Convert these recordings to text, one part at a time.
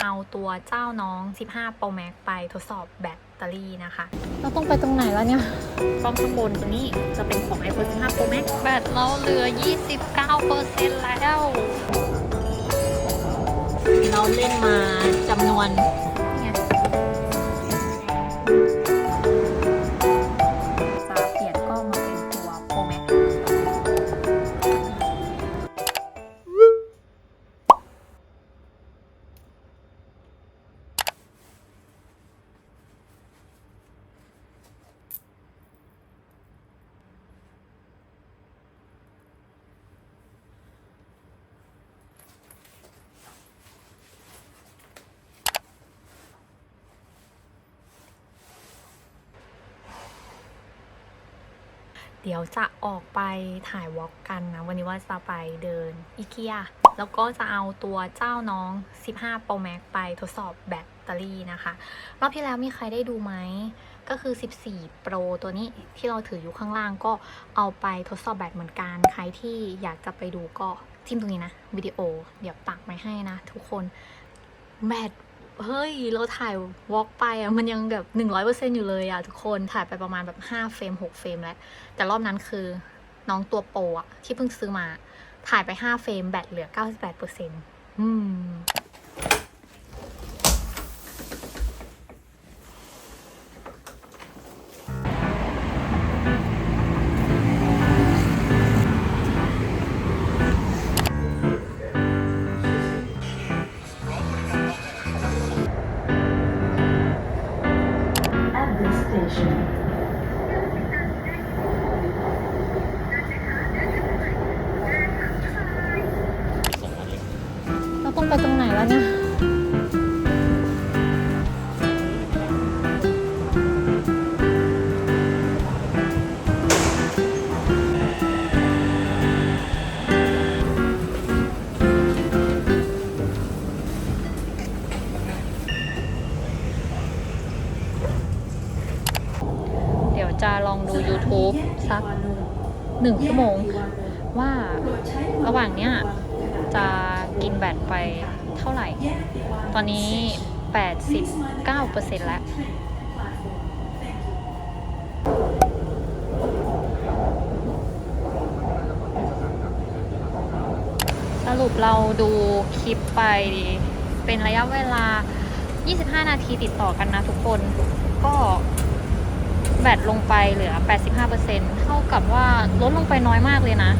เอาตัวเจ้าน้อง15 Pro Max ไปทดสอบแบตเตอรี่นะคะเราต้องไปตรงไหนแล้วเนี่ยกล้องข้างบนตัวนี้จะเป็นของ iPhone 15 Pro Max แบตเราเหลือ 29% แล้วเราเล่นมาจำนวนเนี่ยจะเปลี่ยนกล้องมาเป็นตัว Pro Maxเดี๋ยวจะออกไปถ่ายวอล์กกันนะวันนี้ว่าจะไปเดินอีเกียแล้วก็จะเอาตัวเจ้าน้อง15 Pro Max ไปทดสอบแบตเตอรี่นะคะรอบที่แล้วมีใครได้ดูไหมก็คือ14 Pro ตัวนี้ที่เราถืออยู่ข้างล่างก็เอาไปทดสอบแบตเหมือนกันใครที่อยากจะไปดูก็จิ้มตรงนี้นะวิดีโอเดี๋ยวปักไว้ให้นะทุกคนแบตเฮ้ยเราถ่ายวอล์กไปอ่ะมันยังแบบ 100% อยู่เลยอ่ะทุกคนถ่ายไปประมาณแบบ5 เฟรม 6 เฟรมแล้วแต่รอบนั้นคือน้องตัวโปรอ่ะที่เพิ่งซื้อมาถ่ายไป5 เฟรมแบตเหลือ 98%เราต้องไปตรงไหนแล้วเนี่ยเดี๋ยวจะลองดู YouTube สัก1 ชั่วโมงว่าระหว่างเนี้ยจะกินแบตไปเท่าไหร่ตอนนี้ 89% แล้วสรุปเราดูคลิปไปเป็นระยะเวลา25 นาทีติดต่อกันนะทุกคนก็แบตลงไปเหลือ 85% เท่ากับว่าลดลงไปน้อยมากเลยนะ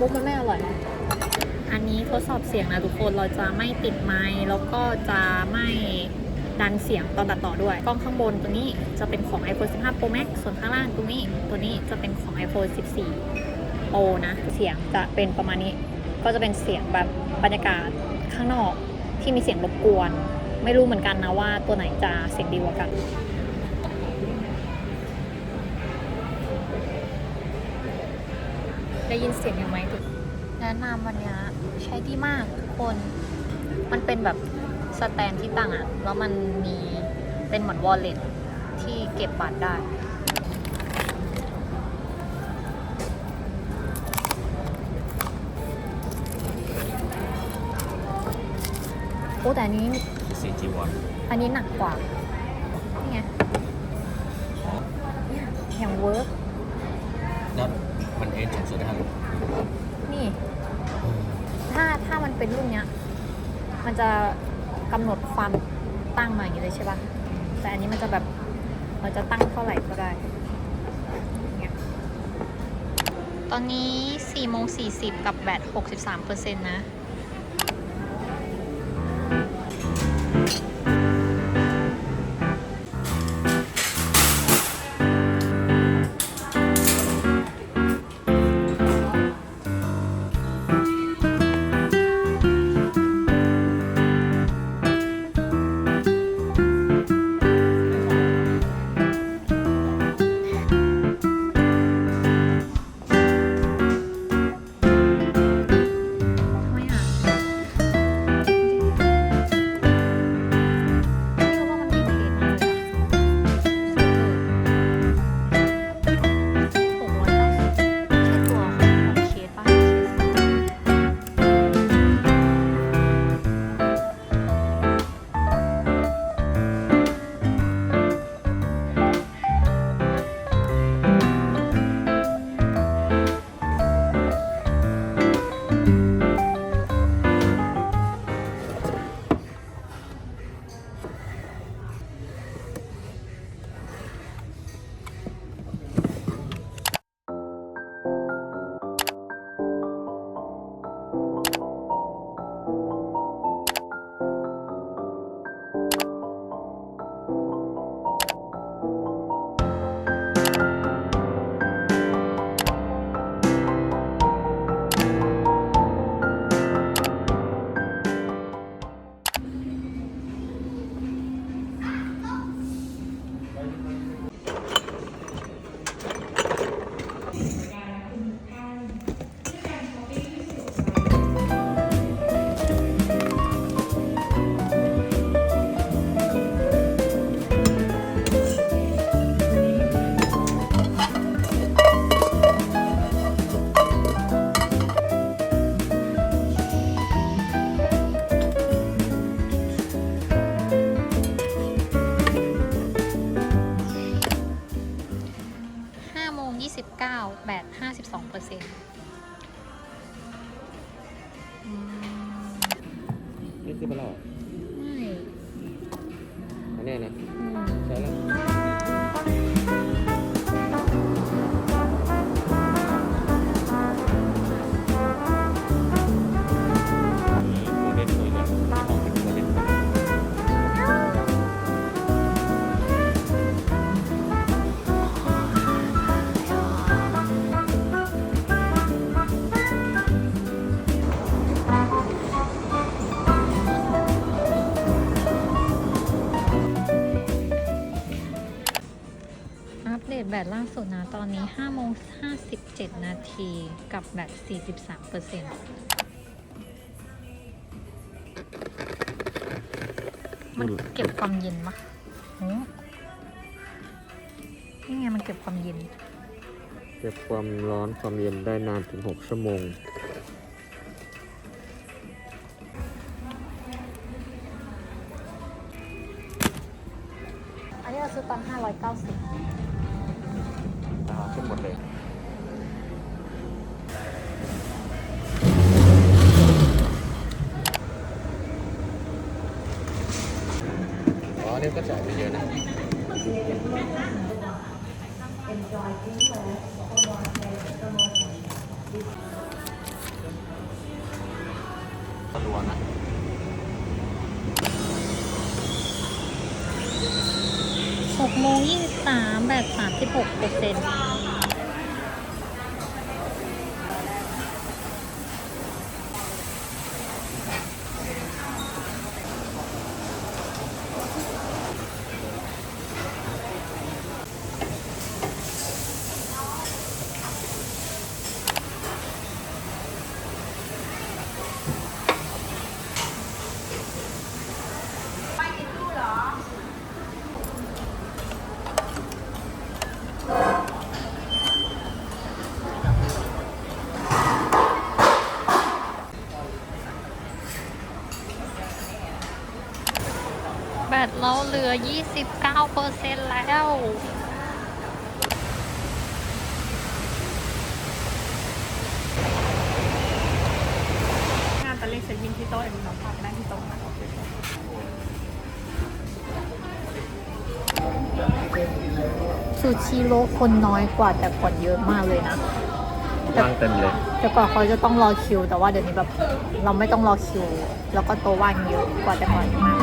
มุกมันไม่อร่อยนะอันนี้ทดสอบเสียงนะทุกคนเราจะไม่ติดไมค์แล้วก็จะไม่ดันเสียงตอนตัดต่อด้วยกล้องข้างบนตัวนี้จะเป็นของ iPhone 15 Pro Max ส่วนข้างล่างตัวนี้จะเป็นของ iPhone 14 Pro นะเสียงจะเป็นประมาณนี้ก็จะเป็นเสียงแบบบรรยากาศข้างนอกที่มีเสียงรบกวนไม่รู้เหมือนกันนะว่าตัวไหนจะเสียงดีกว่ากันได้ยินเสียงยังไหมแนะนำวันนี้ใช้ดีมากทุกคนมันเป็นแบบสแตนที่ตั้งอะแล้วมันมีเป็นเหมือนวอลเล็ตที่เก็บบัตรได้โอ้แต่อันนี้4G วอตอันนี้หนักกว่านี่ไงอย่างเวิร์ก แล้วมันเอนสูงสุดได้เท่าไหร่นี่ถ้ามันเป็นรุ่นเนี้ยมันจะกำหนดความตั้งมาอย่างนี้เลยใช่ปะแต่อันนี้มันจะแบบมันจะตั้งเท่าไหร่ก็ได้เนี่ย ตอนนี้4:40กับแบต63%นะ ทำไมอ่ะ ไม่รู้ว่ามันมีเพจมากเลยอะ690แค่ตัวของเคสป่ะเคส5:29แบต52%นี่คือเปล่า ไม่ อันนี้นะ อืม ใช่แล้วโมเดลสวยเลยห้องเป็นโมเดล อัปเดตแบตล่าสุดนะตอนนี้5:57กับแบต43%มันเก็บความเย็นปะโอ้นี่ไงมันเก็บความเย็น เก็บความร้อนความเย็นได้นานถึง6 ชั่วโมง อันนี้เราซื้อตอน590ขึ้นหมดเลยอ๋อนี่ก็จ่ายไปเยอะนะตัวนะ 6:23แบต36% แบตเราเหลือ 29% แล้ว งานตะเล็กเซ็ตยิงที่โต๊ะเอ็มน้องพักได้ที่โต๊ะนะ ซูชิโร่คนน้อยกว่าแต่คนเยอะมากเลยนะ ว่างเต็มเลย แต่ก่อนเขาจะต้องรอคิว แต่ว่าเดี๋ยวนี้แบบเราไม่ต้องรอคิว แล้วก็โต๊ะว่างเยอะกว่าแต่ก่อนมาก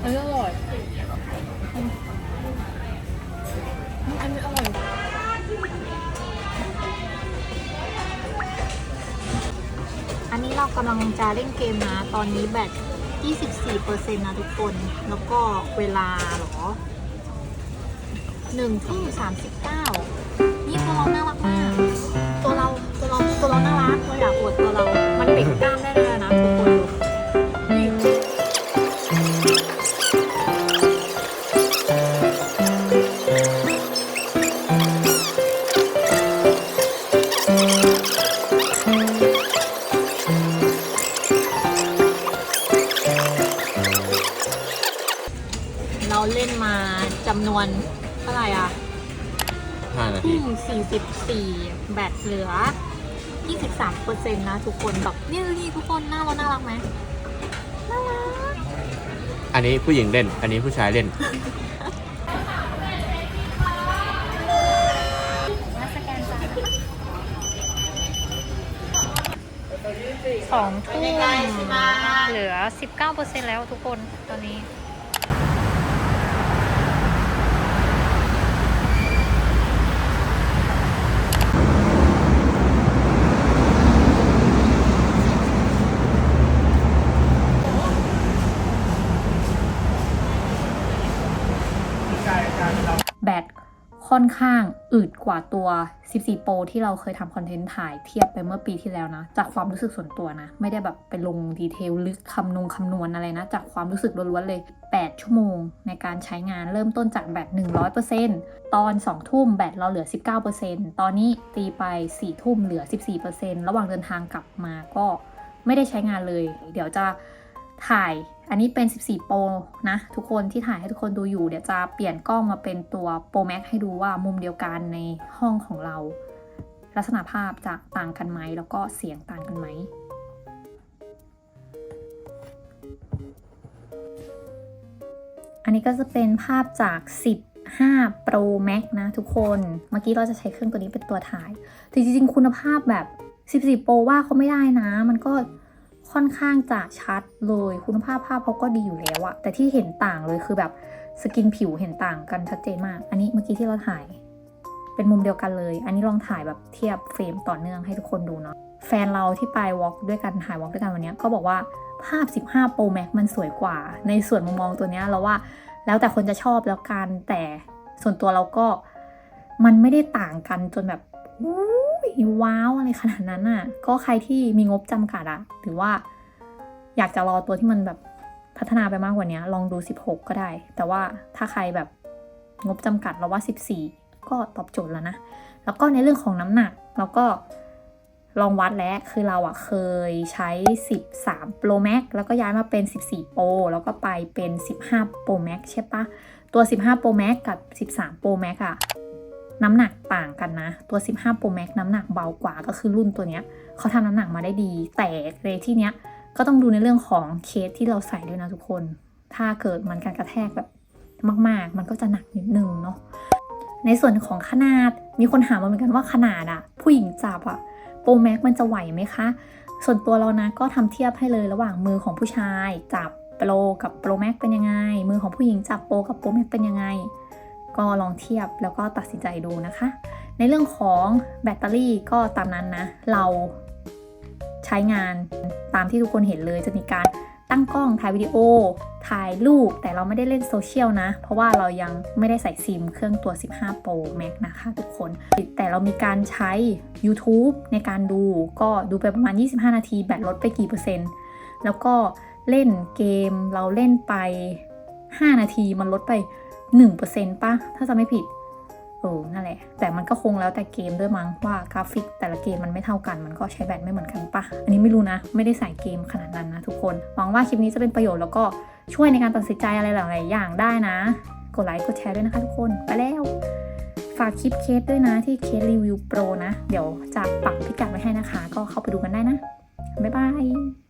อันนี้อร่อยอันนี้อร่อย อันนี้เรากำลังจะเล่นเกมนะ ตอนนี้แบต 24% นะทุกคน แล้วก็เวลาเหรอ 1:39 นี่ตัวเราน่ารักมาก ตัวเราน่ารักเราอยากอวดตัวเรา มันเบ่งกล้ามได้เลยนะทุกคนดูนี่ เราเล่นมาจำนวนเท่าไหร่อ่ะ 5 นาที 44 แบตเหลือ 23% นะทุกคนแบบนี่ทุกคนหน้าเราน่ารักไหมน่ารัก อันนี้ผู้หญิงเล่น อันนี้ผู้ชายเล่น 2 ทุ่มเหลือ 19% แล้วทุกคนตอนนี้ แบตค่อนข้างอืดกว่าตัว 14 Pro ที่เราเคยทำคอนเทนต์ถ่ายเทียบไปเมื่อปีที่แล้วนะ จากความรู้สึกส่วนตัวนะ ไม่ได้แบบไปลงดีเทลลึกคำนวณอะไรนะ จากความรู้สึกล้วนๆเลย 8 ชั่วโมงในการใช้งานเริ่มต้นจากแบต 100% ตอน 2 ทุ่มแบตเราเหลือ 19% ตอนนี้ตีไป 4 ทุ่มเหลือ 14% ระหว่างเดินทางกลับมาก็ไม่ได้ใช้งานเลย เดี๋ยวจะถ่ายอันนี้เป็น 14 Pro นะทุกคนที่ถ่ายให้ทุกคนดูอยู่ เดี๋ยวจะเปลี่ยนกล้องมาเป็นตัว Pro Max ให้ดูว่ามุมเดียวกันในห้องของเรา ลักษณะภาพจะต่างกันไหมแล้วก็เสียงต่างกันไหม อันนี้ก็จะเป็นภาพจาก 15 Pro Max นะทุกคน เมื่อกี้เราจะใช้เครื่องตัวนี้เป็นตัวถ่ายแต่จริงๆคุณภาพแบบ 14 Pro ว่าเขาไม่ได้นะ มันก็ค่อนข้างจะชัดเลยคุณภาพภาพเขาก็ดีอยู่แล้วอะแต่ที่เห็นต่างเลยคือแบบสกินผิวเห็นต่างกันชัดเจนมากอันนี้เมื่อกี้ที่เราถ่ายเป็นมุมเดียวกันเลยอันนี้ลองถ่ายแบบเทียบเฟรมต่อเนื่องให้ทุกคนดูเนาะแฟนเราที่ไปวอล์กด้วยกันถ่ายวอล์กด้วยกันวันนี้ก็บอกว่าภาพ 15 Pro Max มันสวยกว่าในส่วนมุมมองตัวเนี้ยเราว่าแล้วแต่คนจะชอบแล้วกันแต่ส่วนตัวเราก็มันไม่ได้ต่างกันจนแบบว้าวอะไรขนาดนั้นอ่ะก็ใครที่มีงบจำกัดอะหรือว่าอยากจะรอตัวที่มันแบบพัฒนาไปมากกว่านี้ลองดู16ก็ได้แต่ว่าถ้าใครแบบงบจำกัดเราว่า14ก็ตอบโจทย์แล้วนะแล้วก็ในเรื่องของน้ำหนักเราก็ลองวัดแล้วคือเราอะเคยใช้13 Pro Max แล้วก็ย้ายมาเป็น14 Pro แล้วก็ไปเป็น15 Pro Max ใช่ปะตัว15 Pro Max กับ13 Pro Max อะน้ำหนักต่างกันนะตัว15 Pro Max น้ำหนักเบากว่าก็คือรุ่นตัวเนี้ยเขาทำน้ำหนักมาได้ดีแต่ในที่เนี้ยก็ต้องดูในเรื่องของเคสที่เราใส่ด้วยนะทุกคนถ้าเกิดมันการกระแทกแบบมากๆมันก็จะหนักนิดนึงเนาะในส่วนของขนาดมีคนถามมาเหมือนกันว่าขนาดอะผู้หญิงจับอะโปรแม็กมันจะไหวไหมคะส่วนตัวเรานะก็ทำเทียบให้เลยระหว่างมือของผู้ชายจับโปรกับโปรแม็กเป็นยังไงมือของผู้หญิงจับโปรกับโปรแม็กเป็นยังไงก็ลองเทียบแล้วก็ตัดสินใจดูนะคะในเรื่องของแบตเตอรี่ก็ตามนั้นนะเราใช้งานตามที่ทุกคนเห็นเลยจะมีการตั้งกล้องถ่ายวิดีโอถ่ายรูปแต่เราไม่ได้เล่นโซเชียลนะเพราะว่าเรายังไม่ได้ใส่ซิมเครื่องตัว15 Pro Max นะคะทุกคนแต่เรามีการใช้ YouTube ในการดูก็ดูไปประมาณ25 นาทีแบตลดไปกี่เปอร์เซ็นต์แล้วก็เล่นเกมเราเล่นไป5 นาทีมันลดไป 1% ป่ะถ้าจะไม่ผิด นั่นแหละแต่มันก็คงแล้วแต่เกมด้วยมั้งว่ากราฟิกแต่ละเกมมันไม่เท่ากันมันก็ใช้แบตไม่เหมือนกันปะอันนี้ไม่รู้นะไม่ได้ใส่เกมขนาดนั้นนะทุกคนหวังว่าคลิปนี้จะเป็นประโยชน์แล้วก็ช่วยในการตัดสินใจอะไรหลายๆอย่างได้นะกดไลค์กดแชร์ด้วยนะคะทุกคนไปแล้วฝากคลิปเคสด้วยนะที่เคสรีวิวโปรนะเดี๋ยวจะปักพิกัดไว้ให้นะคะก็เข้าไปดูกันได้นะบ๊ายบาย